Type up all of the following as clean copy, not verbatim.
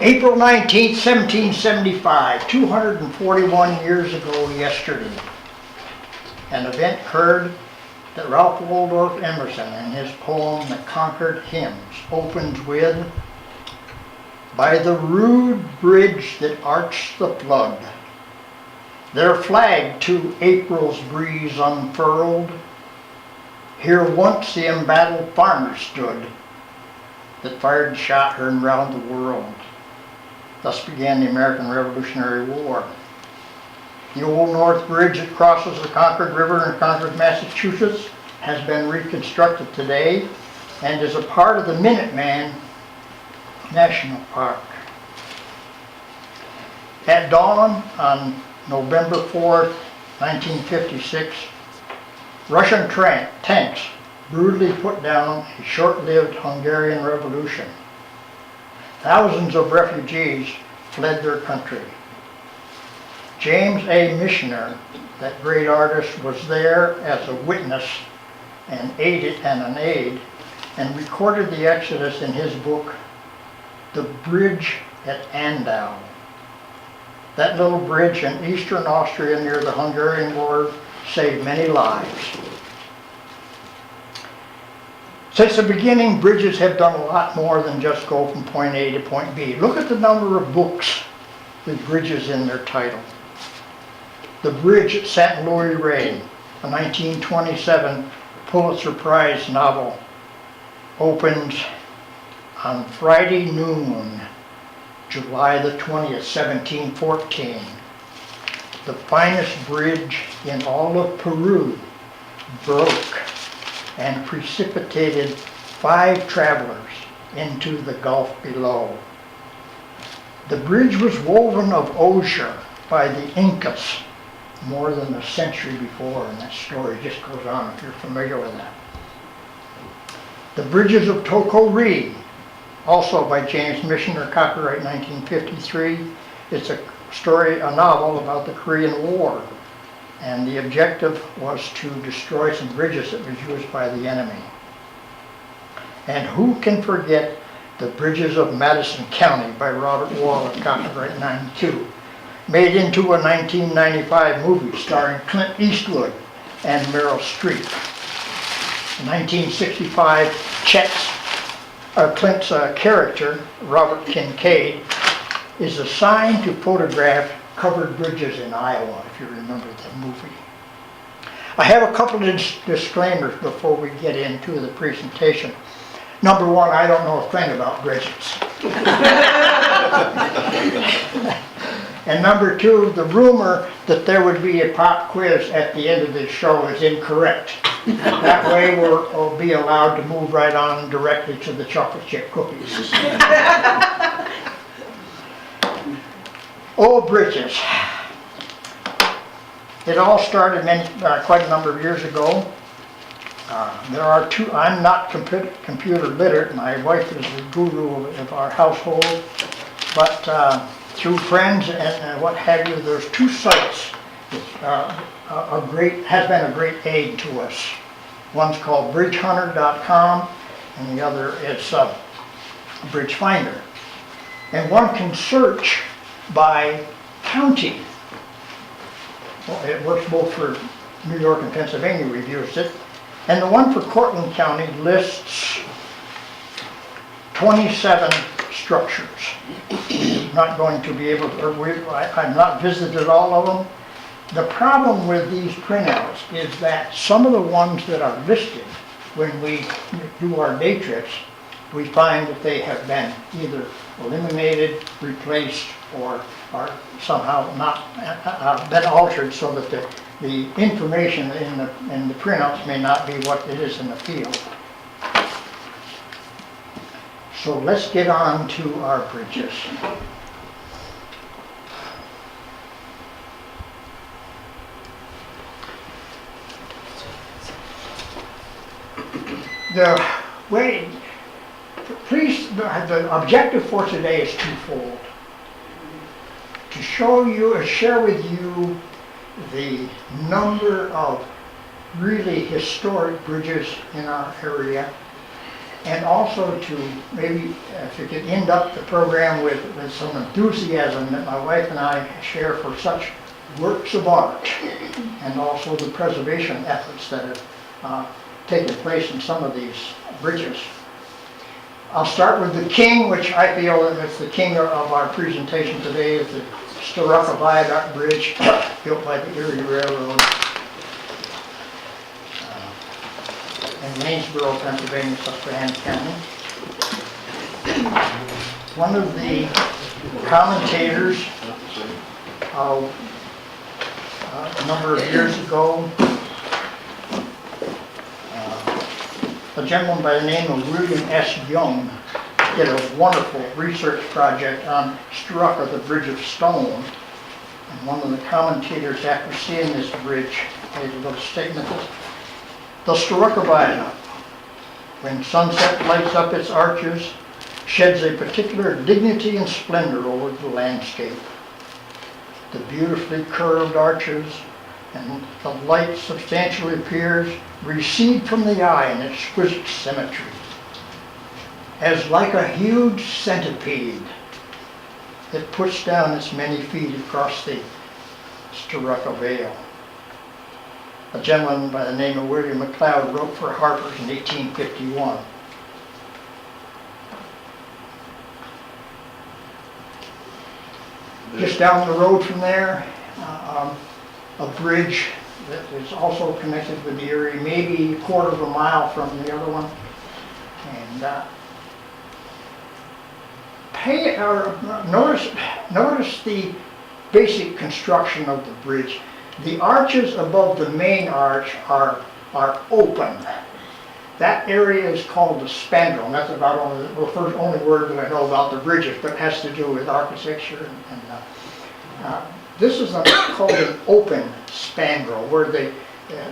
April 19th, 1775, 241 years ago yesterday, an event occurred that Ralph Waldo Emerson in his poem, The Concord Hymns, opens with, "By the rude bridge that arched the flood, their flag to April's breeze unfurled, here once the embattled farmer stood, that fired shot heard round the world." Thus began the American Revolutionary War. The Old North Bridge that crosses the Concord River in Concord, Massachusetts, has been reconstructed today and is a part of the Minuteman National Park. At dawn on November 4th, 1956, Russian tanks brutally put down a short-lived Hungarian revolution. Thousands of refugees fled their country. James A. Michener, that great artist, was there as a witness and an aide, and recorded the exodus in his book, The Bridge at Andau. That little bridge in eastern Austria near the Hungarian border saved many lives. Since the beginning, bridges have done a lot more than just go from point A to point B. Look at the number of books with bridges in their title. The Bridge at St. Louis Ray, a 1927 Pulitzer Prize novel, opens on Friday noon, July the 20th, 1714. The finest bridge in all of Peru broke and precipitated 5 travelers into the gulf below. The bridge was woven of osier by the Incas more than a century before, and that story just goes on if you're familiar with that. The Bridges of Toko-Ri, also by James Michener, copyright 1953. It's a novel about the Korean War, and the objective was to destroy some bridges that was used by the enemy. And who can forget The Bridges of Madison County by Robert Waller, copyright 92, made into a 1995 movie starring Clint Eastwood and Meryl Streep. In 1965, Clint's character, Robert Kincaid, is assigned to photograph covered bridges in Iowa, if you remember the movie. I have a couple of disclaimers before we get into the presentation. Number one, I don't know a thing about bridges. And number two, the rumor that there would be a pop quiz at the end of this show is incorrect. That way we'll be allowed to move right on directly to the chocolate chip cookies. Old bridges. It all started quite a number of years ago. There are two. I'm not computer literate. My wife is the guru of our household, but through friends and what have you, there's 2 sites that has been a great aid to us. One's called bridgehunter.com and the other is Bridge Finder. And one can search by county. Well, it works both for New York and Pennsylvania, we've used it. And the one for Cortland County lists 27 structures. I'm not going to be able to, I've not visited all of them. The problem with these printouts is that some of the ones that are listed, when we do our day trips, we find that they have been either eliminated, replaced, or are somehow not been altered so that the information in the printouts may not be what it is in the field. So let's get on to our bridges. The objective for today is twofold. To share with you the number of really historic bridges in our area, and also to maybe if you could end up the program with some enthusiasm that my wife and I share for such works of art, and also the preservation efforts that have taken place in some of these bridges. I'll start with the king, which I feel is the king of our presentation today, is the Storaka Viaduct Bridge built by the Erie Railroad in Waynesboro, Pennsylvania, Susquehanna County. One of the commentators of a number of years ago, a gentleman by the name of William S. Young did a wonderful research project on Storaka, the Bridge of Stone. And one of the commentators, after seeing this bridge, made a little statement. The Storaka Viaduct, when sunset lights up its arches, sheds a particular dignity and splendor over the landscape. The beautifully curved arches and the light substantially appears, recede from the eye in exquisite symmetry, as like a huge centipede that puts down its many feet across the Storaka Vale. A gentleman by the name of William McLeod wrote for Harper's in 1851. Just down the road from there, a bridge that is also connected with the Erie, maybe a quarter of a mile from the other one. And notice the basic construction of the bridge. The arches above the main arch are open. That area is called the spandrel, and that's about only word that I know about the bridges, but it has to do with architecture. This is called an open spandrel, where they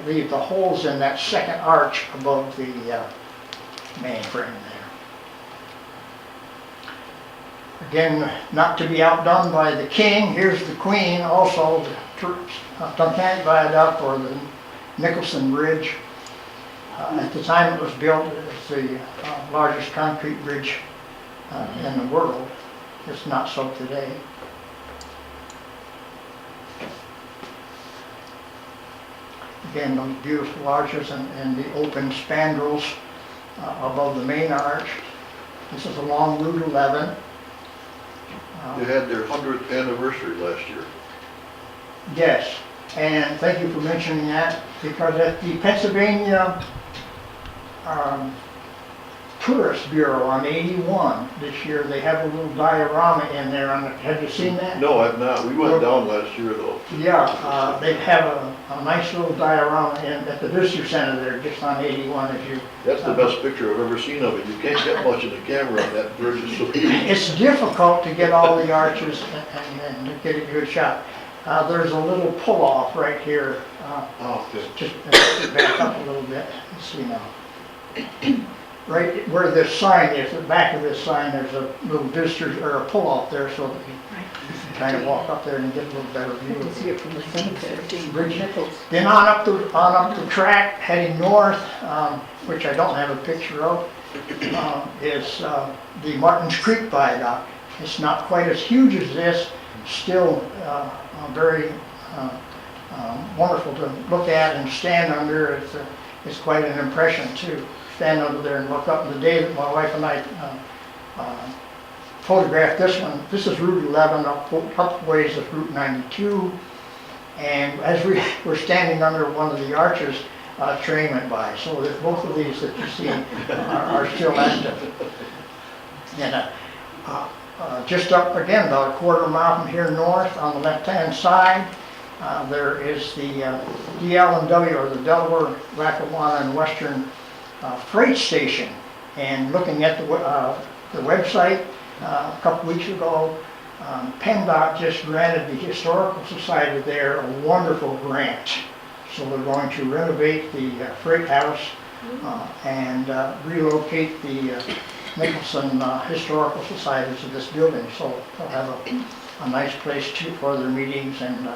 leave the holes in that second arch above the main frame there. Again, not to be outdone by the king, here's the queen, also the Tunkhannock Viaduct, or the Nicholson Bridge. At the time it was built, it was the largest concrete bridge in the world. It's not so today. Again, those beautiful arches and the open spandrels above the main arch. This is along Route 11. They had their 100th anniversary last year. Yes, and thank you for mentioning that, because at the Pennsylvania Tourist Bureau on 81 this year, they have a little diorama in there. Have you seen that? No, I've not. We went down last year though. Yeah, they have a nice little diorama at the visitor center there, just on 81. That's the best picture I've ever seen of it. You can't get much in the camera on that bridge. It's so huge. It's difficult to get all the arches and to get a good shot. There's a little pull-off right here. Okay. Just back up a little bit. Let's see now. Right where this sign is, the back of this sign, there's a little visitor or a pull-off there, so that you can kind of walk up there and get a little better view You can see it from the cemetery. bridge. Then on up the track, heading north, which I don't have a picture of, is the Martins Creek Viaduct. It's not quite as huge as this, still very wonderful to look at and stand under. It's quite an impression too. Stand under there and look up. The day that my wife and I photographed this one, this is Route 11, up ways is Route 92. And as we were standing under one of the arches, a train went by. So that both of these that you see are still active. And just up again, about a quarter mile from here north on the left-hand side, there is the DL&W, or the Delaware, Lackawanna and Western freight station. And looking at the website a couple weeks ago, PennDOT just granted the Historical Society there a wonderful grant. So they're going to renovate the freight house and relocate the Nicholson Historical Society to this building. So they'll have a nice place for their meetings, and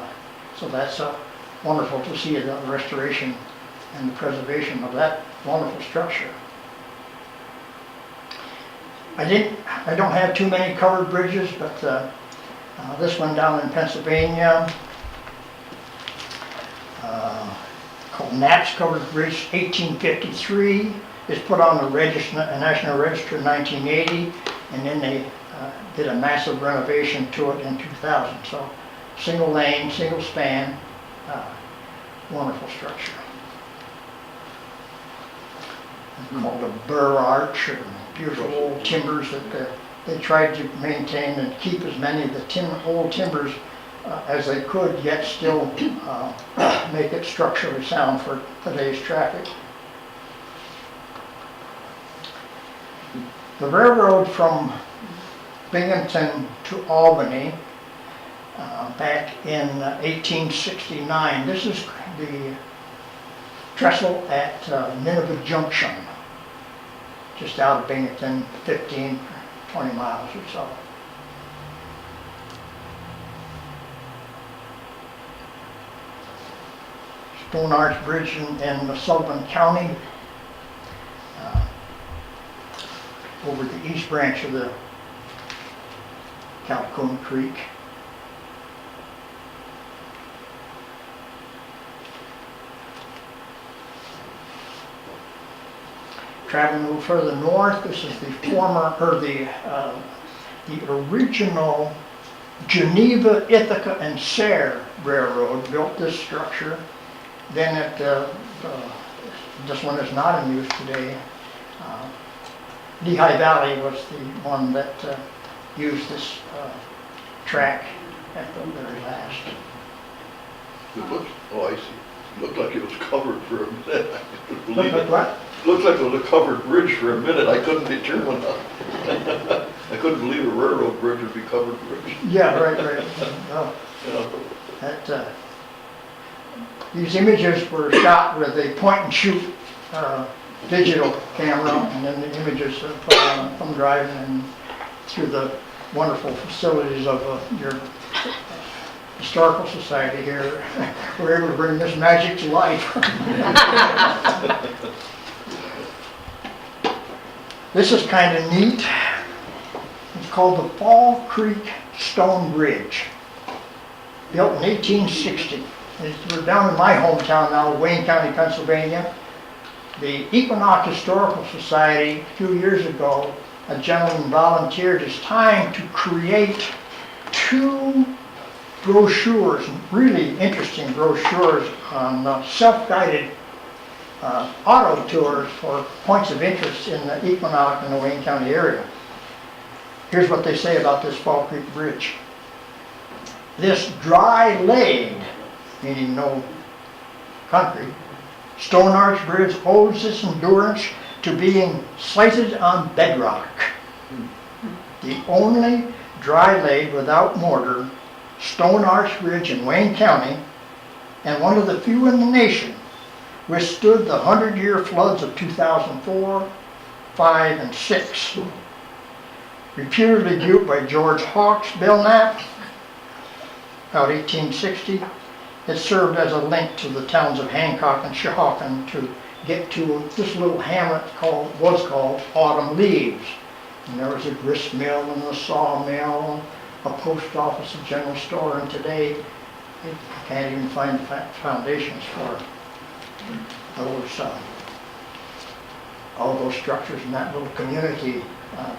so that's wonderful to see the restoration and the preservation of that wonderful structure. I don't have too many covered bridges, but this one down in Pennsylvania, called Knapp's Covered Bridge, 1853, is put on the National Register in 1980, and then they did a massive renovation to it in 2000. So single lane, single span, wonderful structure. It's called a burr arch, or beautiful old timbers that they tried to maintain and keep as many of the old timbers as they could, yet still make it structurally sound for today's traffic. The railroad from Binghamton to Albany back in 1869. This is the trestle at Nineveh Junction, just out of Binghamton, 15, 20 miles or so. Stone Arch Bridge in Sullivan County, over the east branch of the Calhoun Creek. Traveling a little further north, this is the former, or the original Geneva, Ithaca, and Sayre Railroad built this structure. Then this one is not in use today. Lehigh Valley was the one that used this track at the very last. It looks, oh, I see. It looked like it was covered for a minute. I couldn't believe Look it. what? Looked like it was a covered bridge for a minute. I couldn't determine. I couldn't believe a railroad bridge would be covered bridge. Yeah, right. Oh, Yeah. these images were shot with a point and shoot digital camera, and then the images are put on a thumb drive and through the wonderful facilities of your historical society here. We're able to bring this magic to life. This is kind of neat. It's called the Fall Creek Stone Bridge, built in 1860. We're down in my hometown now, Wayne County, Pennsylvania. The Equinox Historical Society, a few years ago, a gentleman volunteered his time to create 2 brochures, really interesting brochures on self-guided auto tours for points of interest in the Equinox and the Wayne County area. Here's what they say about this Fall Creek Bridge. This dry-laid, meaning no concrete, Stone Arch Bridge owes its endurance to being sited on bedrock. The only dry-laid without mortar Stone Arch Bridge in Wayne County, and one of the few in the nation, withstood the 100-year floods of 2004, 5, and 6. Reputedly built by George Hawks Belknap, about 1860, it served as a link to the towns of Hancock and Shehawken to get to this little hamlet was called Autumn Leaves. And there was a grist mill and a sawmill, a post office, a general store, and today you can't even find the foundations for all those structures in that little community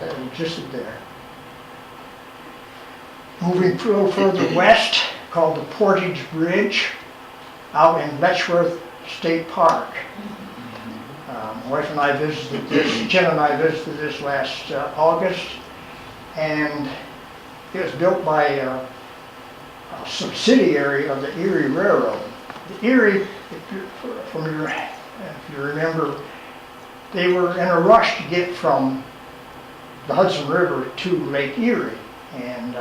that existed there. Moving a little further west, called the Portage Bridge, out in Letchworth State Park. My wife and I visited this, Jen and I visited this last August, and it was built by a subsidiary of the Erie Railroad. The Erie, if you remember, they were in a rush to get from the Hudson River to Lake Erie, and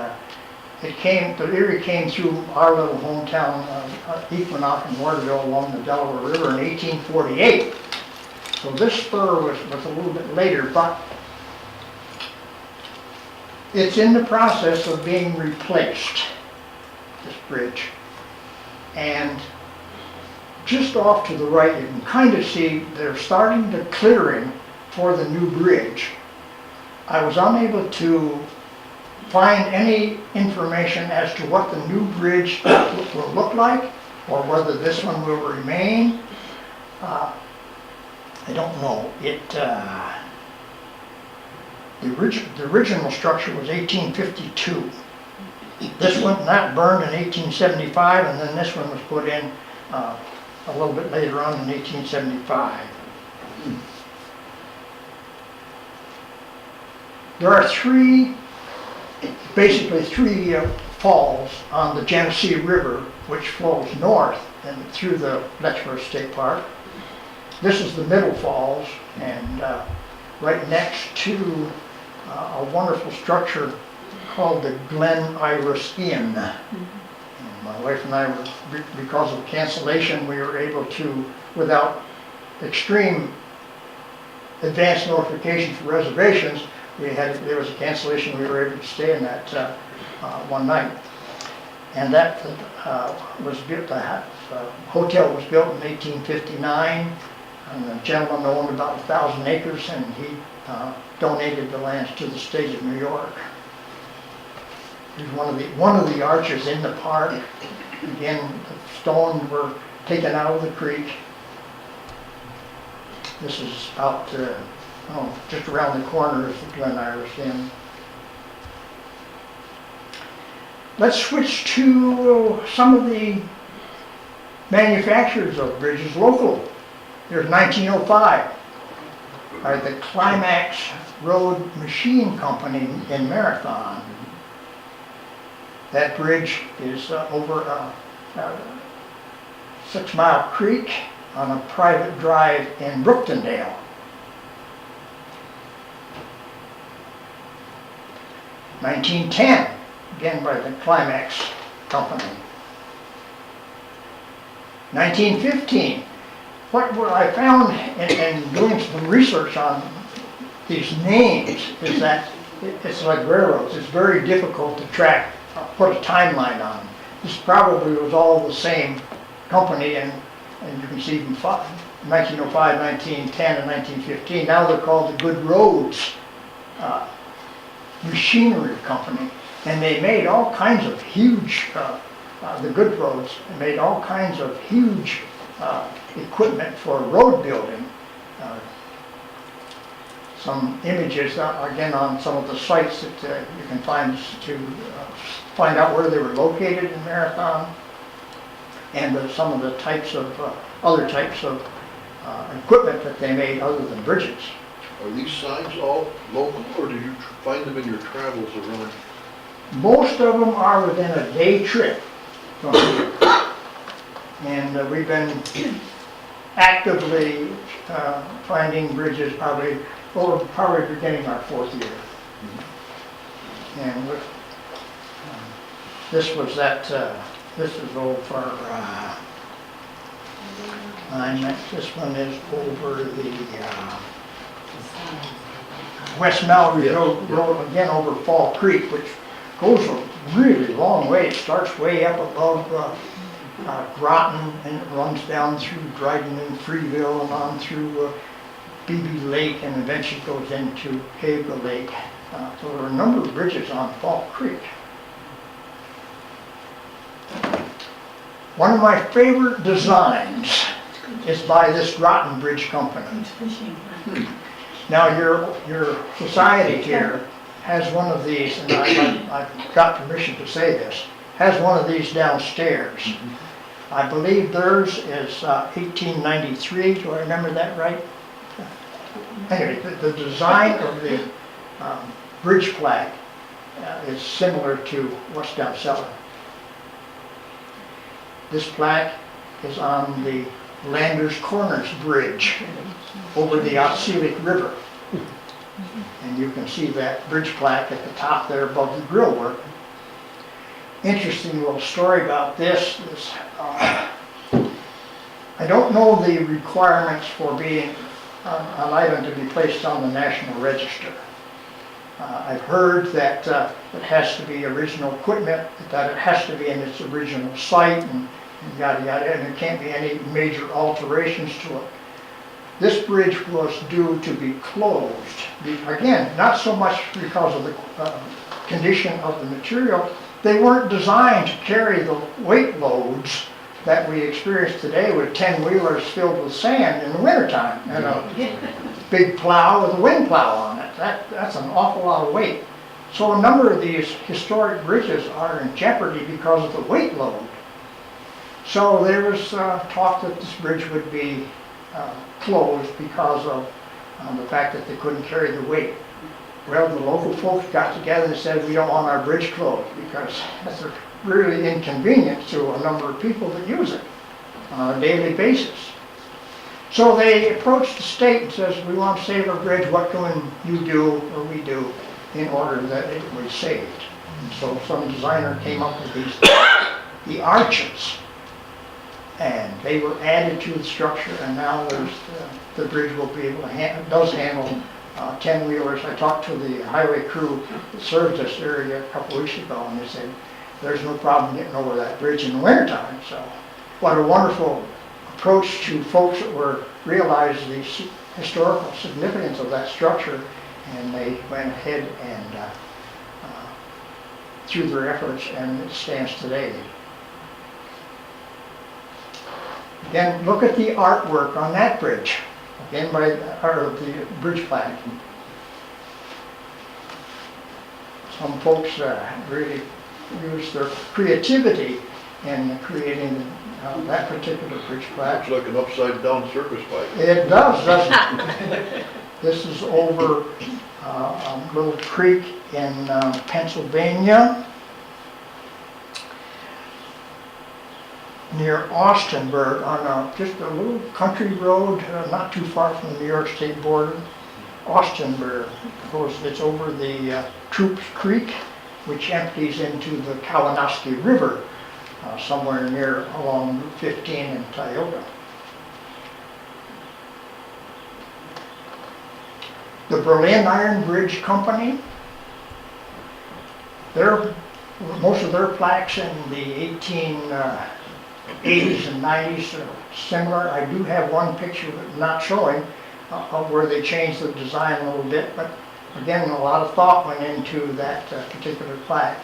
the Erie came through our little hometown, Equinox and Waterville, along the Delaware River in 1848. So this spur was a little bit later, but it's in the process of being replaced, this bridge. And just off to the right, you can kind of see they're starting the clearing for the new bridge. I was unable to find any information as to what the new bridge will look like, or whether this one will remain. I don't know. The original structure was 1852. This one, that burned in 1875, and then this one was put in a little bit later on in 1875. There are basically three falls on the Genesee River, which flows north and through the Letchworth State Park. This is the Middle Falls, and right next to a wonderful structure called the Glen Iris Inn. And my wife and I were, because of cancellation, we were able to, without extreme advance notification for reservations, there was a cancellation, we were able to stay in that one night. And that was built, the hotel was built in 1859, and the gentleman owned about 1,000 acres, and he donated the lands to the state of New York. There's one of the arches in the park. Again, the stones were taken out of the creek. This is out just around the corner is the Glen Iris Inn. Let's switch to some of the manufacturers of bridges local. There's 1905, the Climax Road Machine Company in Marathon. That bridge is over a 6 Mile Creek on a private drive in Brooktondale. (1910), again by the Climax Company. 1915, what I found in doing some research on these names is that it's like railroads. It's very difficult to track, put a timeline on. This probably was all the same company, and you can see from 1905, 1910, and 1915. Now they're called the Good Roads Machinery Company, and they made all kinds of huge, the Good Roads made all kinds of huge equipment for road building. Some images, again, on some of the sites that you can find to find out where they were located in Marathon, and some of the types of, other types of equipment that they made other than bridges. Are these signs all local, or did you find them in your travels around? Most of them are within a day trip from here. And we've been actively finding bridges probably beginning our 4th year. And this was that, this is over, this one is over the West Mallory Road, again over Fall Creek, which goes a really long way. It starts way up above Groton, and it runs down through Dryden and Freeville and on through Beebe Lake, and eventually goes into Haga Lake. So there are a number of bridges on Fall Creek. One of my favorite designs is by this Groton Bridge Company. Now your society here has one of these, and I've got permission to say this, has one of these downstairs. I believe theirs is 1893, do I remember that right? Anyway, the design of the bridge plaque is similar to what's down cellar. This plaque is on the Landers Corners Bridge over the Otselic River. And you can see that bridge plaque at the top there above the grill work. Interesting little story about this is, I don't know the requirements for being an item to be placed on the National Register. I've heard that it has to be original equipment, that it has to be in its original site, and yada yada, and there can't be any major alterations to it. This bridge was due to be closed. Again, not so much because of the condition of the material. They weren't designed to carry the weight loads that we experience today with 10-wheelers filled with sand in the wintertime and a big plow with a wind plow on it. That's an awful lot of weight. So a number of these historic bridges are in jeopardy because of the weight load. So there was talk that this bridge would be closed because of the fact that they couldn't carry the weight. Well, the local folks got together and said, we don't want our bridge closed because that's a really inconvenience to a number of people that use it on a daily basis. So they approached the state and says, we want to save our bridge, what can you do or we do in order that it was saved? And so some designer came up with the arches, and they were added to the structure, and now the bridge will be able to does handle 10-wheelers. I talked to the highway crew that served this area a couple weeks ago, and they said there's no problem getting over that bridge in the wintertime. So what a wonderful approach to folks that were realized the historical significance of that structure, and they went ahead and through their efforts, and it stands today. Then look at the artwork on that bridge, again by the bridge flag. Some folks really use their creativity in creating that particular bridge flag. Looks like an upside down circus bike. It does, doesn't it? This is over a little creek in Pennsylvania, near Austinburg, on just a little country road not too far from the New York State border. Austinburg, of course, it's over the Troops Creek, which empties into the Kawanuski River, somewhere near along Route 15 in Tioga. The Berlin Iron Bridge Company, most of their plaques in the 1880s and 90s are similar. I do have one picture not showing of where they changed the design a little bit, but again, a lot of thought went into that particular plaque.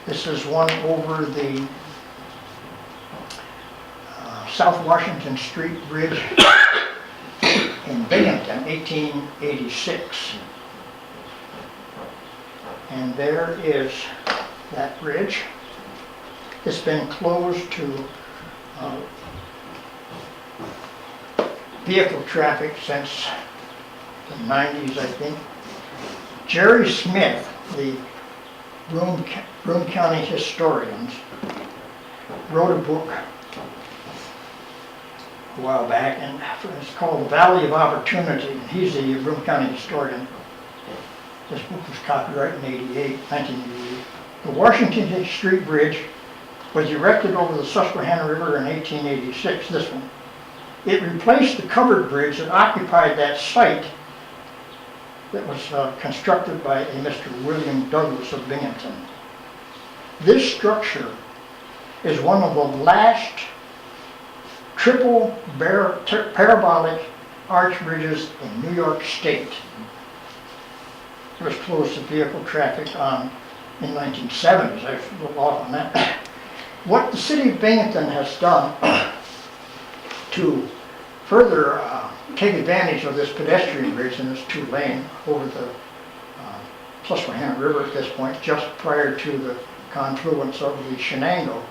This is one over the South Washington Street Bridge in Binghamton, 1886. And there is that bridge. It's been closed to vehicle traffic since the 90s, I think. Jerry Smith, the Broome County historian, wrote a book a while back, and it's called Valley of Opportunity, and he's the Broome County historian. This book was copyrighted in 1988. The Washington Street Bridge was erected over the Susquehanna River in 1886, this one. It replaced the covered bridge that occupied that site that was constructed by a Mr. William Douglas of Binghamton. This structure is one of the last triple parabolic arch bridges in New York State. It was closed to vehicle traffic in 1970s. I was a little off on that. What the city of Binghamton has done to further take advantage of this pedestrian bridge, and it's two-lane over the Susquehanna River at this point, just prior to the confluence of the Shenango.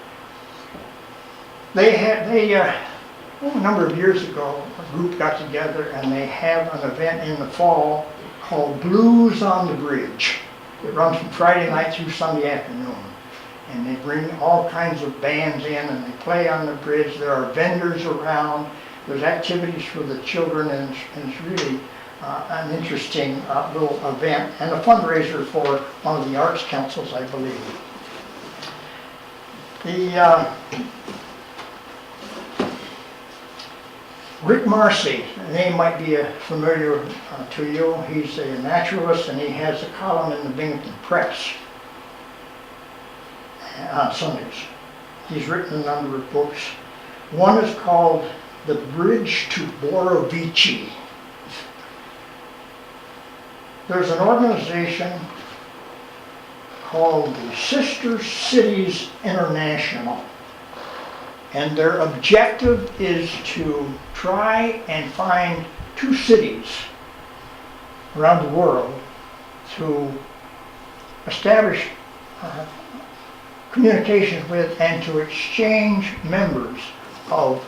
A number of years ago, a group got together and they have an event in the fall called Blues on the Bridge. It runs from Friday night through Sunday afternoon. And they bring all kinds of bands in and they play on the bridge. There are vendors around. There's activities for the children, and it's really an interesting little event and a fundraiser for one of the arts councils, I believe. Rick Marcy, the name might be familiar to you. He's a naturalist and he has a column in the Binghamton Press on Sundays. He's written a number of books. One is called the bridge to Borovici. There's an organization called the Sister Cities International. And their objective is to try and find 2 cities around the world to establish communications with and to exchange members of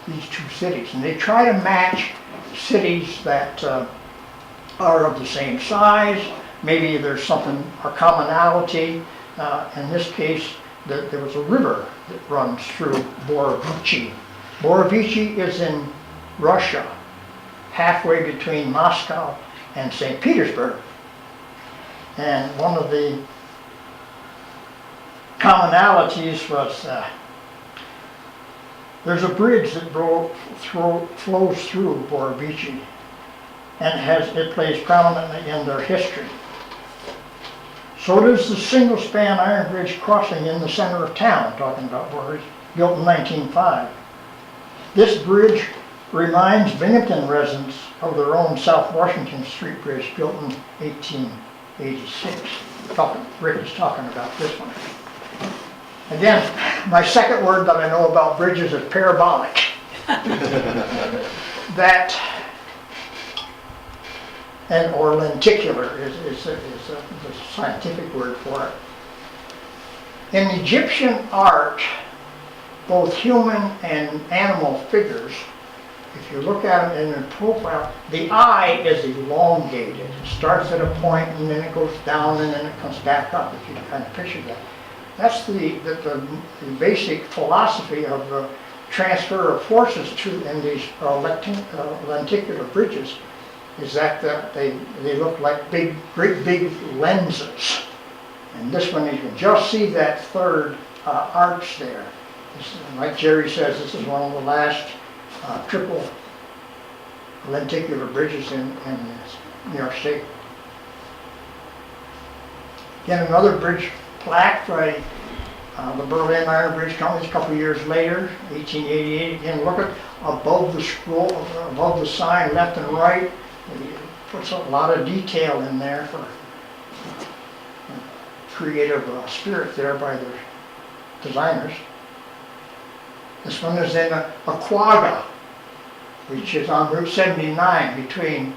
these 2 cities. And they try to match cities that are of the same size. Maybe there's something, a commonality. In this case, there was a river that runs through Borovici. Borovici is in Russia, halfway between Moscow and St. Petersburg. And one of the commonalities was there's a bridge that flows through Borovici, and it plays prominently in their history. So does the single-span iron bridge crossing in the center of town, talking about where it's built in 1905. This bridge reminds Binghamton residents of their own South Washington Street Bridge built in 1886. Rick is talking about this one. Again, my second word that I know about bridges is parabolic. That or lenticular is a scientific word for it. In Egyptian art, both human and animal figures, if you look at it in their profile, the eye is elongated. It starts at a point and then it goes down and then it comes back up, if you can kind of picture that. That's the basic philosophy of the transfer of forces in these lenticular bridges, is that they look like great big lenses. And this one, you can just see that third arch there. Like Jerry says, this is one of the last triple lenticular bridges in New York State. Again, another bridge plaque by the Berlin Iron Bridge Company a couple years later, 1888. Again, look at above the scroll, above the sign, left and right. It puts a lot of detail in there for creative spirit there by the designers. This one is in Aquaga, which is on Route 79 between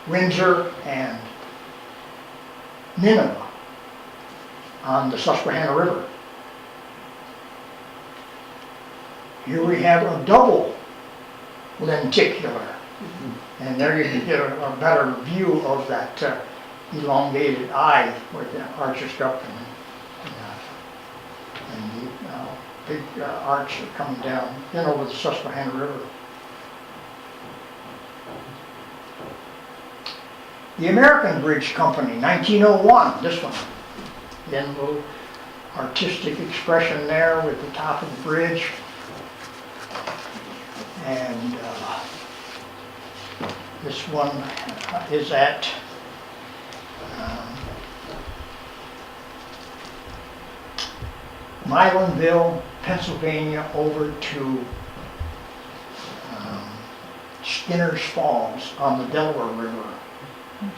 Windsor and Nineveh on the Susquehanna River. Here we have a double lenticular. And there you can get a better view of that elongated eye where the arches up and the big arch coming down in over the Susquehanna River. The American Bridge Company, 1901, this one. Again, a little artistic expression there with the top of the bridge. And this one is at Milanville, Pennsylvania, over to Skinner's Falls on the Delaware River,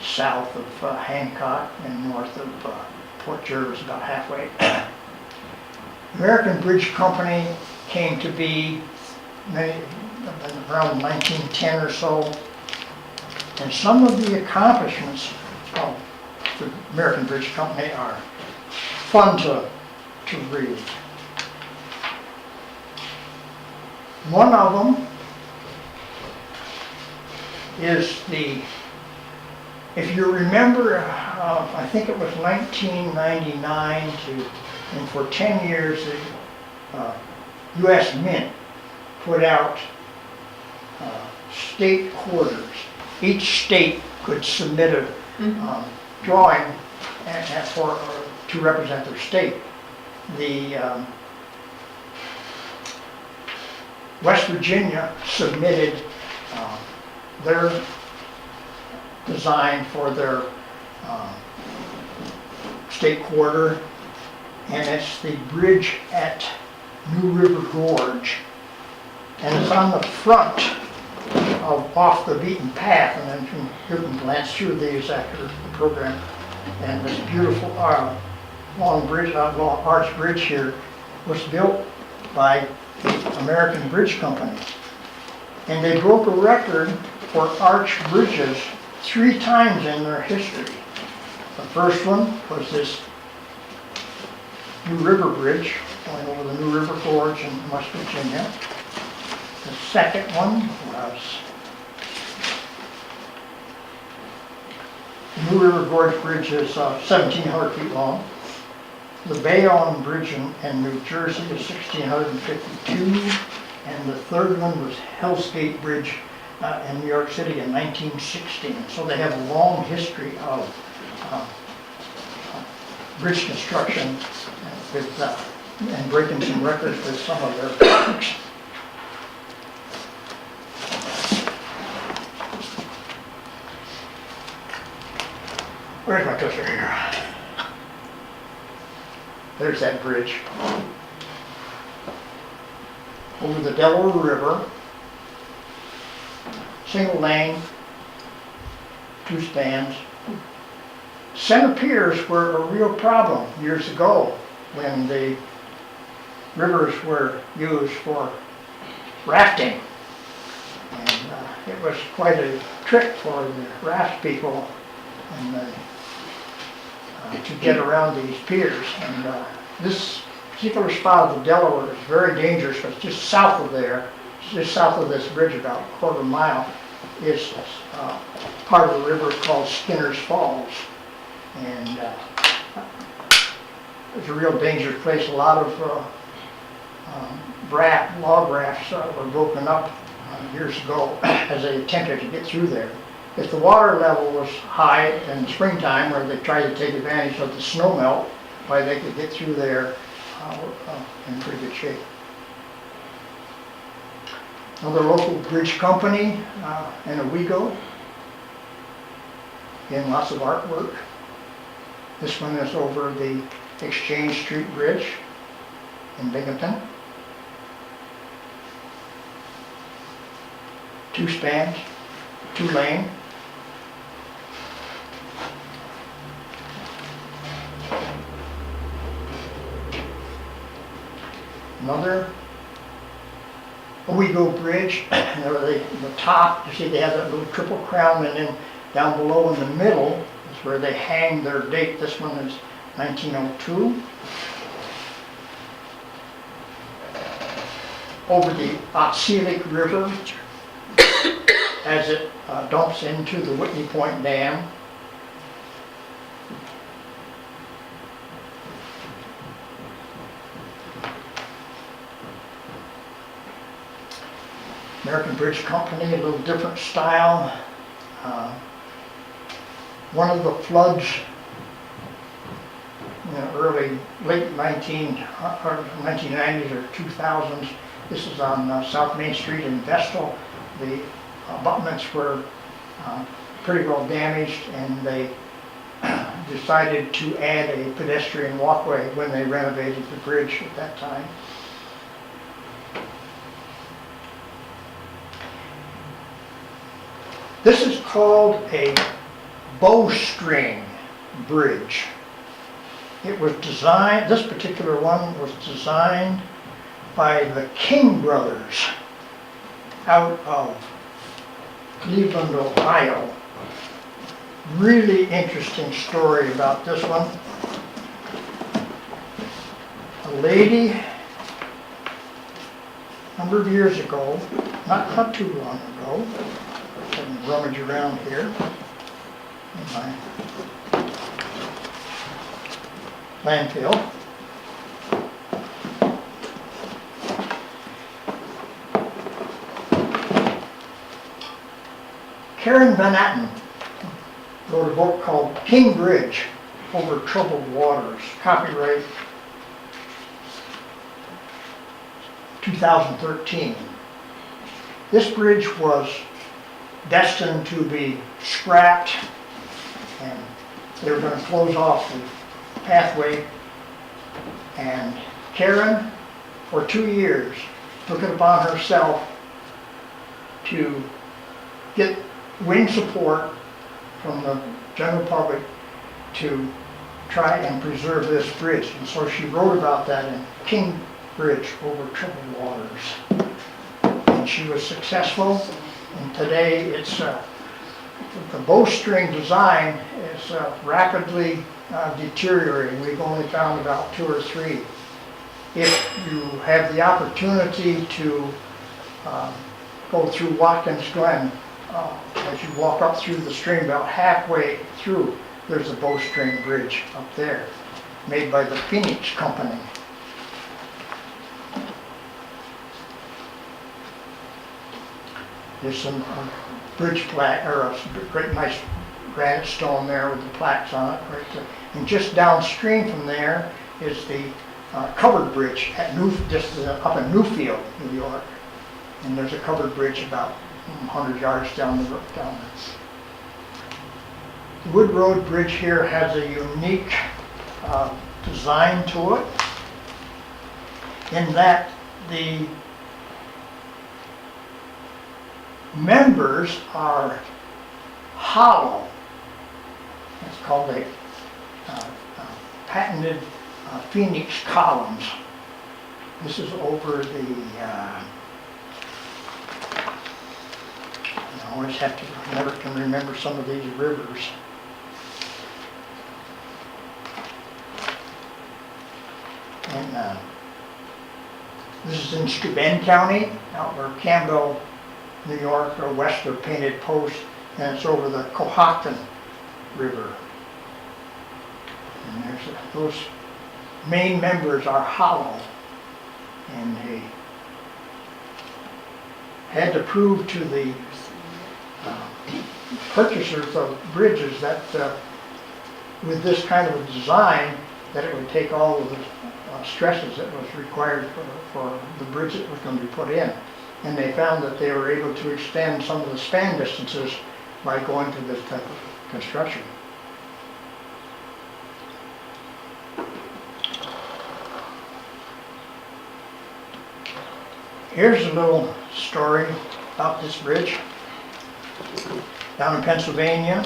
south of Hancock and north of Port Jervis, about halfway. American Bridge Company came to be around 1910 or so. And some of the accomplishments of the American Bridge Company are fun to read. One of them is if you remember, I think it was 1999 and for 10 years the U.S. Mint put out state quarters. Each state could submit a drawing to represent their state. The West Virginia submitted their design for their state quarter, and it's the bridge at New River Gorge. and it's on the front of Off the Beaten Path, and then you can glance through these after the program. And this beautiful long bridge, long arch bridge here was built by the American Bridge Company. And they broke a record for arch bridges 3 times in their history. The first one was this New River Bridge going over the New River Gorge in West Virginia. The second one was the New River Gorge Bridge is 1,700 feet long. The Bayonne Bridge in New Jersey is 1,652. And the third one was Hell's Gate Bridge in New York City in 1916. So they have a long history of bridge construction and breaking some records with some of their projects. Where's my cursor here? There's that bridge. Over the Delaware River, single lane, 2 spans. Center piers were a real problem years ago when the rivers were used for rafting. And it was quite a trick for the raft people and to get around these piers. And this particular spot of the Delaware is very dangerous because just south of there, just south of this bridge, about a quarter mile, is part of the river called Skinner's Falls. And it's a real dangerous place. A lot of log rafts were broken up years ago as they attempted to get through there. If the water level was high in the springtime, where they tried to take advantage of the snow melt, why they could get through there in pretty good shape. Another local bridge company in Owego. Again, lots of artwork. This one is over the Exchange Street Bridge in Binghamton. 2 spans, 2 lane. Another Owego Bridge, the top, you see they have that little triple crown, and then down below in the middle is where they hang their date. This one is 1902. Over the Otselic River as it dumps into the Whitney Point Dam. American Bridge Company, a little different style. One of the floods in the late 1990s or 2000s, this is on South Main Street in Vestal. The abutments were pretty well damaged, and they decided to add a pedestrian walkway when they renovated the bridge at that time. This is called a bowstring bridge. It was designed, this particular one was designed by the King brothers out of Cleveland, Ohio. Really interesting story about this one. A lady, a number of years ago, not too long ago, and rummage around here in my landfill. Karen Van Atten wrote a book called King Bridge Over Troubled Waters, copyright 2013. This bridge was destined to be scrapped, and they were going to close off the pathway, and Karen, for 2 years, took it upon herself to get wind support from the general public to try and preserve this bridge. And so she wrote about that in King Bridge Over Troubled Waters. And she was successful, and today it's, the bowstring design is rapidly deteriorating. We've only found about 2 or 3. If you have the opportunity to go through Watkins Glen, as you walk up through the stream, about halfway through, there's a bowstring bridge up there, made by the Phoenix Company. There's some bridge plaque, or a great nice granite stone there with the plaques on it right there. And just downstream from there is the covered bridge at up in Newfield, New York. And there's a covered bridge about 100 yards down the road. The Wood Road Bridge here has a unique design to it, in that the members are hollow. It's called a patented Phoenix columns. This is over the, I always have to, never can remember some of these rivers. And this is in Steuben County, out where Campbell, New York, or west of Painted Post, and it's over the Cohocton River. And there's those main members are hollow, and they had to prove to the purchasers of bridges that with this kind of a design, that it would take all of the stresses that was required for the bridge that was going to be put in. And they found that they were able to extend some of the span distances by going to this type of construction. Here's a little story about this bridge down in Pennsylvania,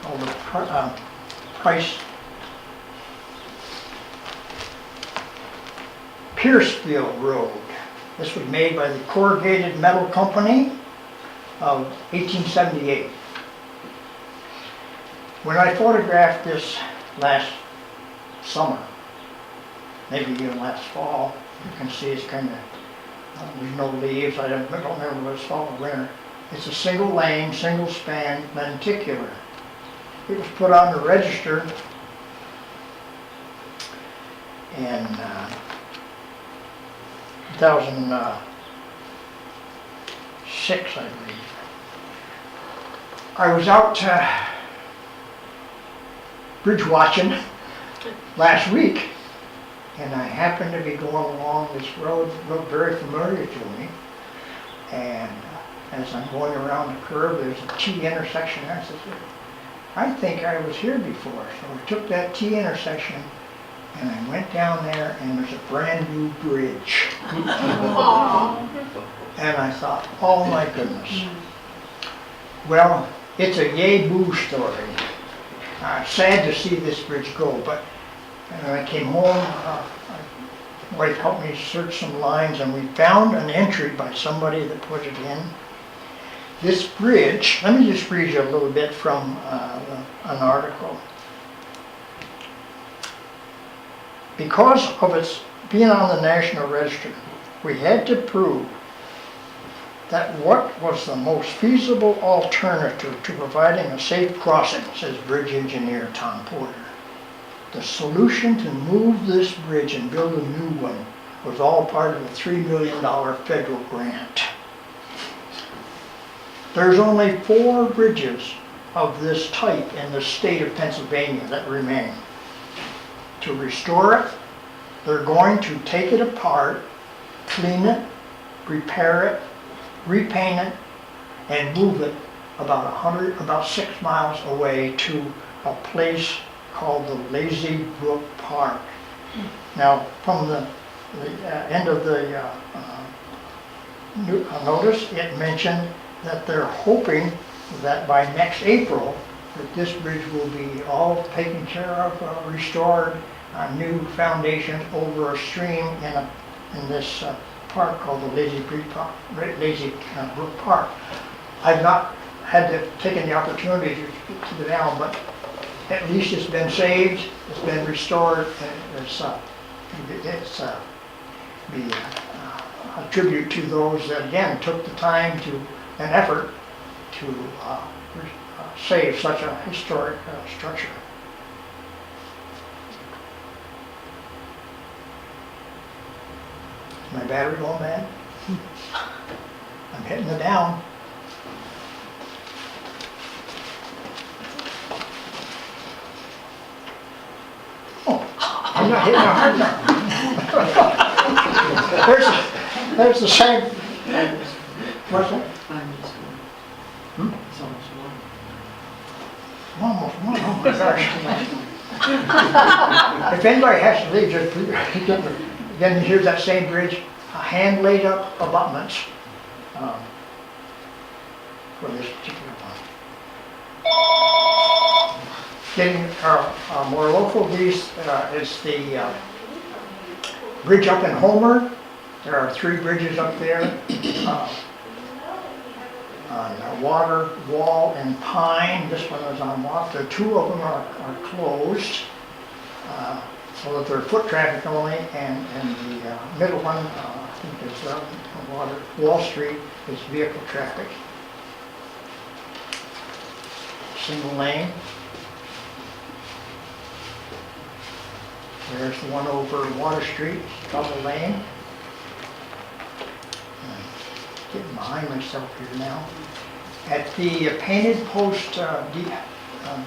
called the Pierceville Road. This was made by the Corrugated Metal Company of 1878. When I photographed this last summer, maybe even last fall, you can see it's kind of, there's no leaves, I don't remember whether it's fall or winter. It's a single lane, single span lenticular. It was put on the register in 2006, I believe. I was out bridge watching last week, and I happened to be going along this road that looked very familiar to me. And as I'm going around the curve, there's a T intersection there. I said, I think I was here before. So I took that T intersection and I went down there, and there's a brand new bridge. And I thought, oh my goodness. Well, it's a yay boo story. Sad to see this bridge go, but when I came home, my wife helped me search some lines, and we found an entry by somebody that put it in. This bridge, let me just read you a little bit from an article. Because of its being on the National Register, we had to prove that what was the most feasible alternative to providing a safe crossing, says bridge engineer Tom Porter. The solution to move this bridge and build a new one was all part of a $3 million federal grant. There's only 4 bridges of this type in the state of Pennsylvania that remain. To restore it, they're going to take it apart, clean it, repair it, repaint it, and move it about 6 miles away to a place called the Lazy Brook Park. Now, from the end of the notice, it mentioned that they're hoping that by next April, that this bridge will be all taken care of, restored, a new foundation over a stream in this park called the Lazy Brook Park. I've not taken the opportunity to go down, but at least it's been saved, it's been restored, and it's a tribute to those that, again, took the time and effort to save such a historic structure. Is my battery going bad? I'm hitting it down. Oh, I'm not hitting it hard enough. There's the same. What's that? It's almost one. Almost one, oh my gosh. If anybody has to leave, just, then here's that same bridge, hand laid up abutments for this particular one. Getting more local, these is the bridge up in Homer. There are 3 bridges up there. On Water, Wall, and Pine. This one is on water. 2 of them are closed, so that they're foot traffic only, and the middle one, I think is Wall Street, is vehicle traffic. Single lane. There's the one over Water Street, double lane. Getting behind myself here now. At the Painted Post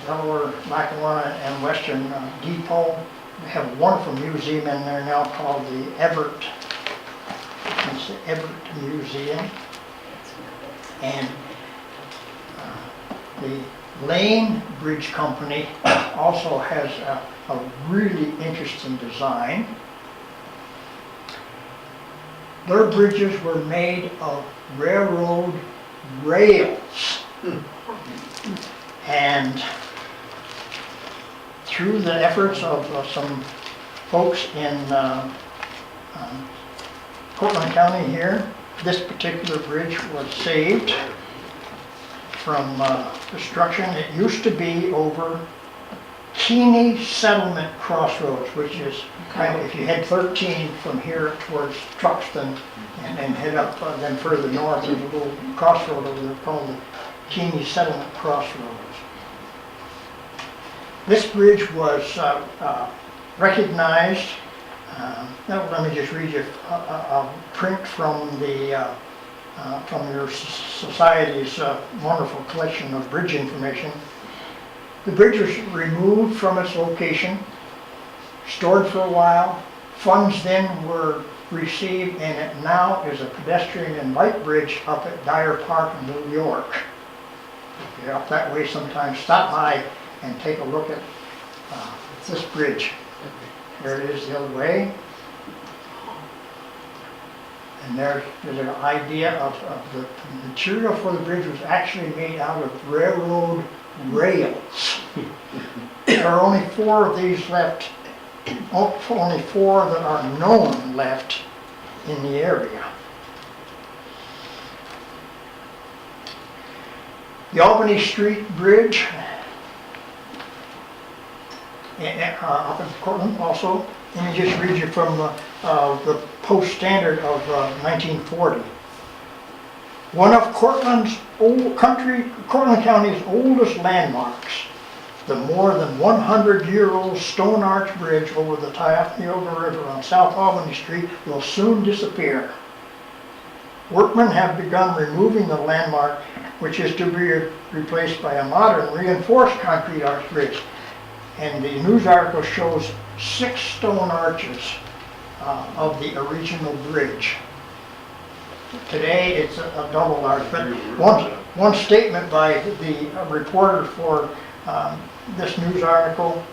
Delaware, Lackawanna, and Western Depot, they have a wonderful museum in there now called the Everett. It's the Everett Museum. And the Lane Bridge Company also has a really interesting design. Their bridges were made of railroad rails. And through the efforts of some folks in Cortland County here, this particular bridge was saved from destruction. It used to be over Keeney Settlement Crossroads, which is kind of, if you head 13 from here towards Truxton and head up then further north, there's a little crossroad over there called the Keeney Settlement Crossroads. This bridge was recognized. Let me just read you a print from the from your society's wonderful collection of bridge information. The bridge was removed from its location, stored for a while. Funds then were received, and it now is a pedestrian and light bridge up at Dyer Park in New York. If you're up that way sometime, stop by and take a look at this bridge. There it is the other way. And there's an idea of the material for the bridge was actually made out of railroad rails. There are only 4 of these left, only 4 that are known left in the area. The Albany Street Bridge, up in Cortland also. Let me just read you from the Post Standard of 1940. One of Cortland County's oldest landmarks, the more than 100-year-old stone arch bridge over the Tioga River on South Albany Street will soon disappear. Workmen have begun removing the landmark, which is to be replaced by a modern reinforced concrete arch bridge. And the news article shows 6 stone arches of the original bridge. Today it's a double arch, but one statement by the reporter for this news article,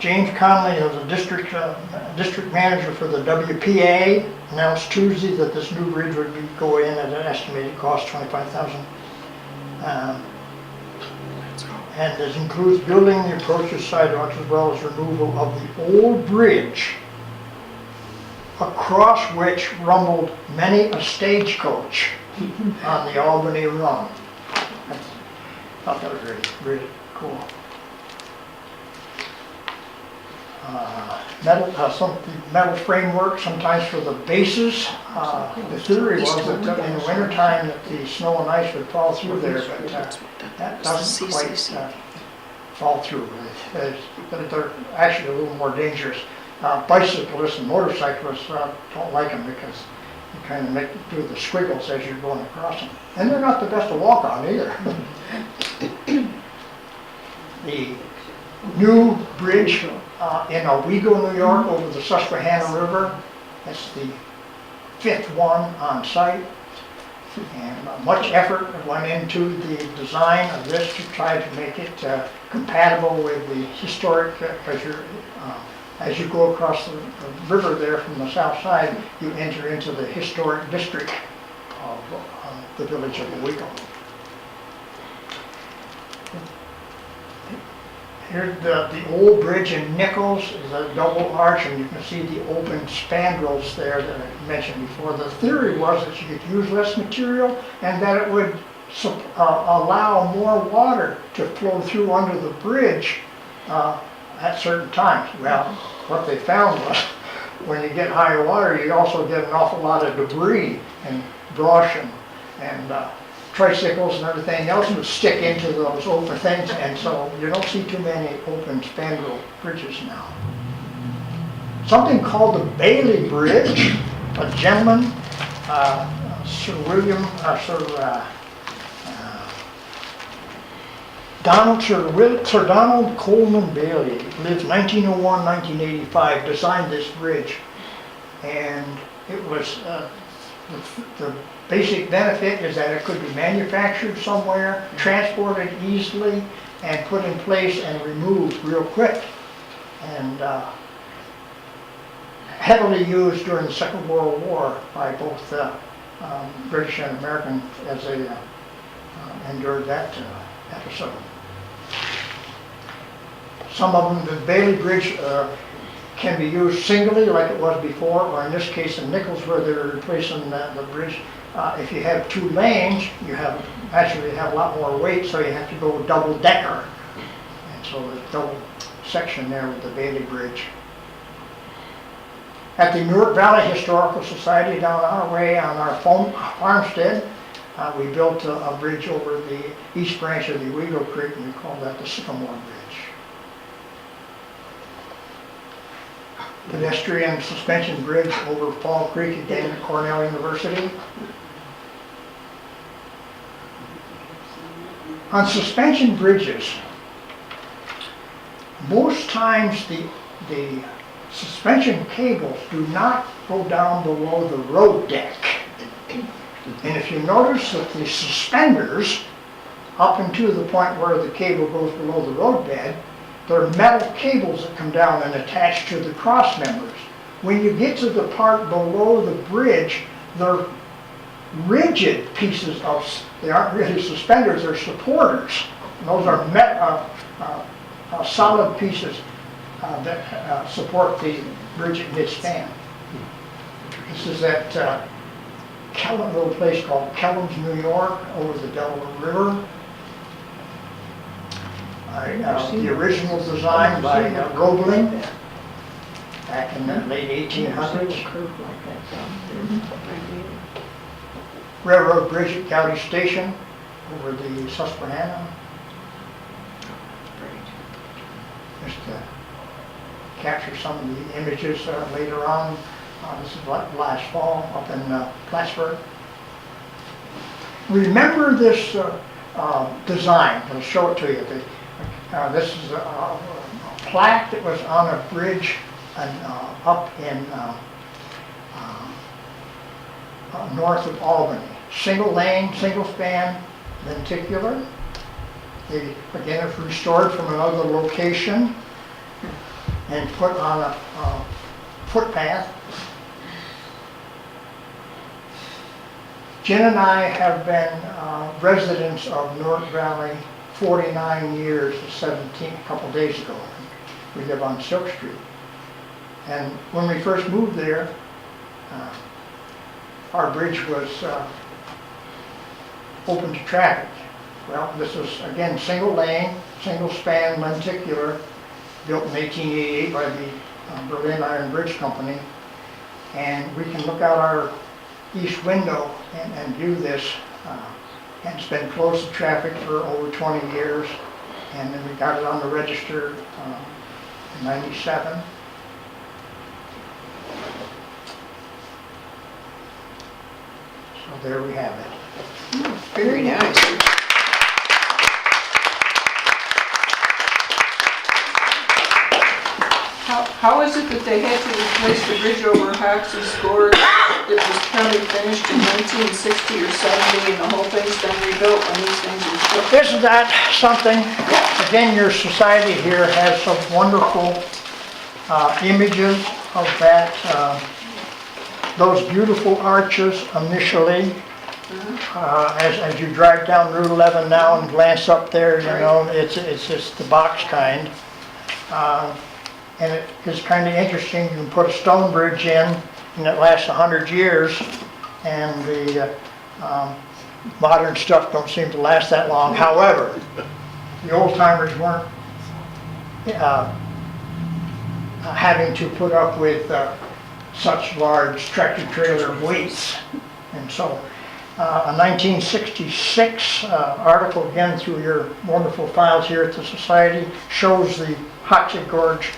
James Conley, who's a district manager for the WPA, announced Tuesday that this new bridge would go in at an estimated cost $25,000. And this includes building the approaches, sidewalks, as well as removal of the old bridge across which rumbled many a stagecoach on the Albany Run. I thought that was really, really cool. Some metal framework, sometimes for the bases. The theory was that in the wintertime that the snow and ice would fall through there, but that doesn't quite fall through. They're actually a little more dangerous. Bicyclists and motorcyclists don't like them because you kind of do the squiggles as you're going across them. And they're not the best to walk on either. The new bridge in Owego, New York, over the Susquehanna River. That's the 5th one on site. And much effort went into the design of this to try to make it compatible with the historic, as you go across the river there from the south side, you enter into the historic district of the village of Owego. Here's the old bridge in Nichols, is a double arch, and you can see the open spandrels there that I mentioned before. The theory was that you could use less material and that it would allow more water to flow through under the bridge at certain times. Well, what they found was when you get higher water, you also get an awful lot of debris and brush and tricycles and everything else would stick into those open things, and so you don't see too many open spandrel bridges now. Something called the Bailey Bridge, a gentleman, Sir Donald Coleman Bailey, lived 1901-1985, designed this bridge, and it was the basic benefit is that it could be manufactured somewhere, transported easily, and put in place and removed real quick. And heavily used during the Second World War by both British and American as they endured that episode. Some of them, the Bailey Bridge can be used singly like it was before, or in this case in Nichols where they're replacing the bridge. If you have 2 lanes, you actually have a lot more weight, so you have to go double decker. And so there's a double section there with the Bailey Bridge. At the Newark Valley Historical Society down our way on our farmstead, we built a bridge over the east branch of the Owego Creek, and we call that the Sycamore Bridge. Pedestrian suspension bridge over Fall Creek again at Cornell University. On suspension bridges, most times the suspension cables do not go down below the road deck. And if you notice that the suspenders, up into the point where the cable goes below the roadbed, they're metal cables that come down and attach to the cross members. When you get to the part below the bridge, they're rigid pieces of, they aren't really suspenders, they're supporters. And those are solid pieces that support the bridge in its span. This is at a little place called Kellams, New York, over the Delaware River. The original design by Roebling back in the late 1800s. Railroad bridge at County Station over the Susquehanna. Just to capture some of the images later on. This is last fall up in Plattsburgh. Remember this design. I'll show it to you. This is a plaque that was on a bridge up in north of Albany. Single lane, single span, lenticular. They, again, it's restored from another location. and put on a footpath. Jen and I have been residents of North Valley 49 years, 17, a couple days ago. We live on Silk Street. And when we first moved there, our bridge was open to traffic. Well, this was, again, single lane, single span, lenticular, built in 1888 by the Berlin Iron Bridge Company. And we can look out our east window and view this. And it's been closed to traffic for over 20 years. And then we got it on the register in '97. So there we have it. Very nice. How is it that they had to replace the bridge over Hoxie's Gorge that was probably finished in 1960 or 70 and the whole thing's been rebuilt when these things are built? Isn't that something? Again, your society here has some wonderful images of that, those beautiful arches initially. As you drive down Route 11 now and glance up there, you know, it's just the box kind. And it is kind of interesting. You can put a stone bridge in and it lasts 100 years, and the modern stuff don't seem to last that long. However, the old timers weren't having to put up with such large tractor trailer weights. And so a 1966 article, again through your wonderful files here at the Society, shows the Hoxie Gorge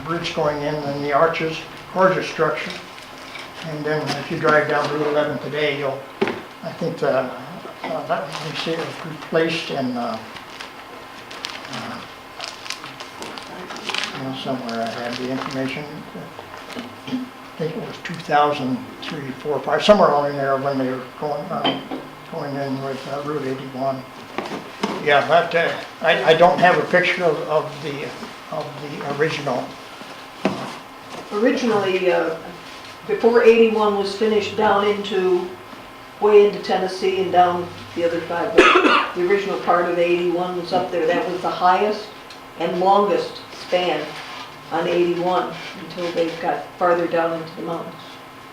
bridge going in and the arches, gorgeous structure. And then if you drive down Route 11 today, you'll, I think that you see it was replaced in, somewhere I had the information. I think it was 2003, 4, 5, somewhere along in there when they were going in with Route 81. Yeah, but I don't have a picture of the original. Originally, before 81 was finished, way into Tennessee and down the other side. But the original part of 81 was up there. That was the highest and longest span on 81 until they got farther down into the mountains.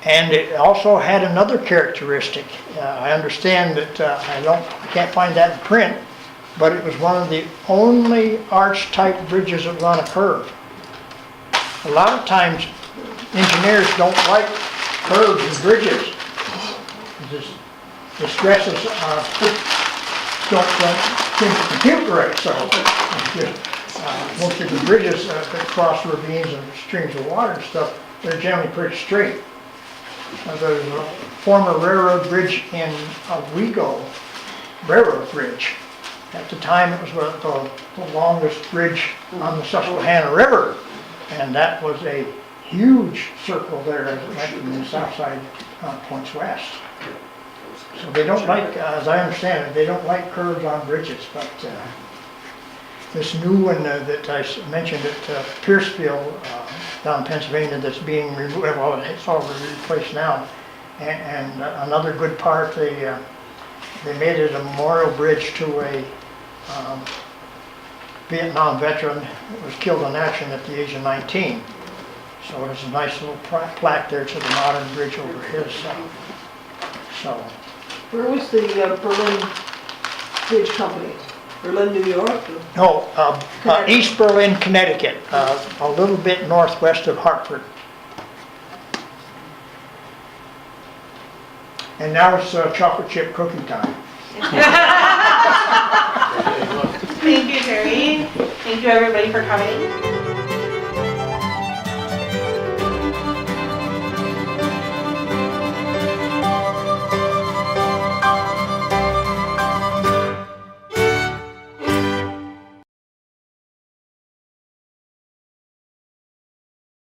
And it also had another characteristic. I understand that I can't find that in print, but it was one of the only arch-type bridges that run a curve. A lot of times, engineers don't like curves and bridges. The stresses don't seem to compute right, so most of the bridges that cross ravines and streams of water and stuff, they're generally pretty straight. There's a former railroad bridge in Owego, railroad bridge. At the time, it was the longest bridge on the Susquehanna River, and that was a huge circle there as it went from the south side points west. So they don't like, as I understand it, they don't like curves on bridges, but this new one that I mentioned at Pierceville down in Pennsylvania that's being removed, well, it's all replaced now, and another good part, they made it a memorial bridge to a Vietnam veteran that was killed in action at the age of 19. So there's a nice little plaque there to the modern bridge over his. So. Where was the Berlin Bridge Company? Berlin, New York? No, East Berlin, Connecticut, a little bit northwest of Hartford. And now it's chocolate chip cookie time. Thank you, Terry. Thank you, everybody, for coming.